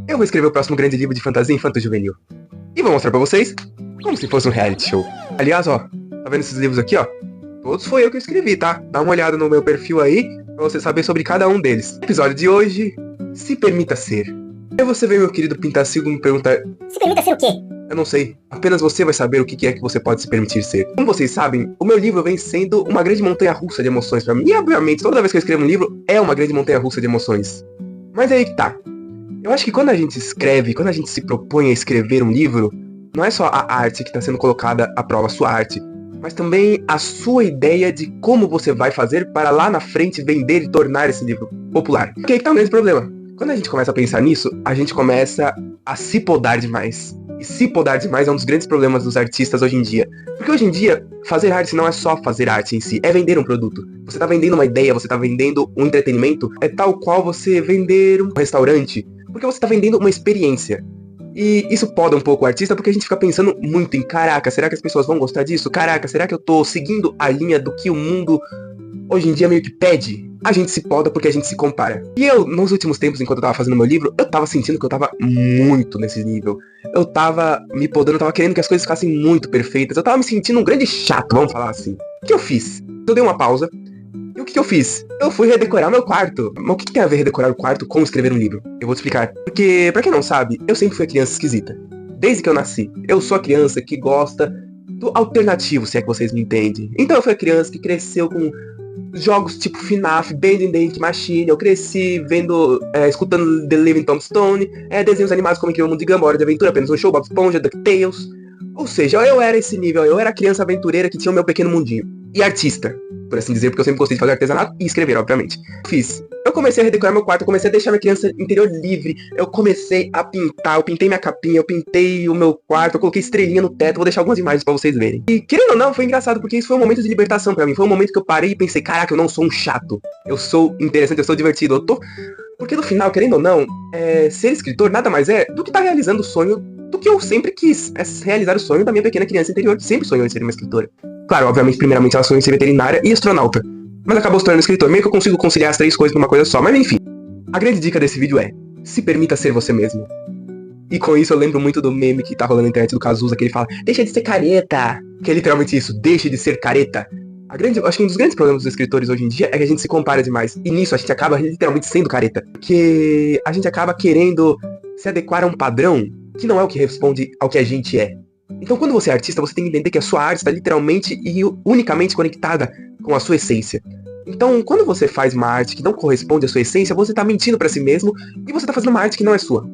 Eu vou escrever o próximo grande livro de fantasia infanto-juvenil. E vou mostrar pra vocês como se fosse um reality show. Aliás, ó, tá vendo esses livros aqui, ó? Todos foi eu que escrevi, tá? Dá uma olhada no meu perfil aí, pra você saber sobre cada um deles. No episódio de hoje, se permita ser. Aí você vê meu querido Pintacilgo me perguntar... Se permita ser o quê? Eu não sei, apenas você vai saber o que é que você pode se permitir ser. Como vocês sabem, o meu livro vem sendo uma grande montanha-russa de emoções pra mim. E obviamente, toda vez que eu escrevo um livro, é uma grande montanha-russa de emoções. Mas aí que tá. Eu acho que quando a gente escreve, quando a gente se propõe a escrever um livro, não é só a arte que está sendo colocada à prova, a sua arte, mas também a sua ideia de como você vai fazer para lá na frente vender e tornar esse livro popular. Porque aí que tá o grande problema. Quando a gente começa a pensar nisso, a gente começa a se podar demais. E se podar demais é um dos grandes problemas dos artistas hoje em dia. Porque hoje em dia, fazer arte não é só fazer arte em si, é vender um produto. Você tá vendendo uma ideia, você tá vendendo um entretenimento, é tal qual você vender um restaurante. Porque você tá vendendo uma experiência. E isso poda um pouco o artista, porque a gente fica pensando muito em caraca, será que as pessoas vão gostar disso? Caraca, será que eu tô seguindo a linha do que o mundo hoje em dia meio que pede? A gente se poda porque a gente se compara. E eu, nos últimos tempos, enquanto eu tava fazendo meu livro, eu tava sentindo que eu tava muito nesse nível. Eu tava me podando, eu tava querendo que as coisas ficassem muito perfeitas. Eu tava me sentindo um grande chato, vamos falar assim. O que eu fiz? Eu dei uma pausa. E o que eu fiz? Eu fui redecorar meu quarto. Mas o que tem a ver redecorar o quarto com escrever um livro? Eu vou te explicar. Porque, pra quem não sabe, eu sempre fui a criança esquisita. Desde que eu nasci. Eu sou a criança que gosta do alternativo, se é que vocês me entendem. Então eu fui a criança que cresceu com jogos tipo FNAF, Band Date Machine. Eu cresci vendo, escutando The Living Tombstone, desenhos animados como Incrível Mundo de Gumball, Hora de Aventura, Apenas um Show, Bob Esponja, DuckTales. Ou seja, eu era esse nível, eu era a criança aventureira que tinha o meu pequeno mundinho. E artista, por assim dizer, porque eu sempre gostei de fazer artesanato e escrever, obviamente. Eu comecei a redecorar meu quarto, eu comecei a deixar minha criança interior livre, eu comecei a pintar, eu pintei minha capinha, eu pintei o meu quarto, eu coloquei estrelinha no teto, vou deixar algumas imagens pra vocês verem. E querendo ou não, foi engraçado, porque isso foi um momento de libertação pra mim, foi um momento que eu parei e pensei, caraca, eu não sou um chato, eu sou interessante, eu sou divertido, eu tô... Porque no final, querendo ou não, ser escritor nada mais é do que estar realizando o sonho do que eu sempre quis, realizar o sonho da minha pequena criança interior, que sempre sonhou em ser uma escritora. Claro, obviamente, primeiramente ela sonhou em ser veterinária e astronauta, mas acabou se tornando escritor, meio que eu consigo conciliar as três coisas numa coisa só, mas enfim. A grande dica desse vídeo é, se permita ser você mesmo. E com isso eu lembro muito do meme que tá rolando na internet do Cazuza, que ele fala, deixa de ser careta, que é literalmente isso, deixe de ser careta. Acho que um dos grandes problemas dos escritores hoje em dia é que a gente se compara demais. E nisso a gente acaba literalmente sendo careta. Porque a gente acaba querendo se adequar a um padrão que não é o que responde ao que a gente é. Então quando você é artista, você tem que entender que a sua arte está literalmente e unicamente conectada com a sua essência. Então quando você faz uma arte que não corresponde à sua essência, você está mentindo para si mesmo e você está fazendo uma arte que não é sua.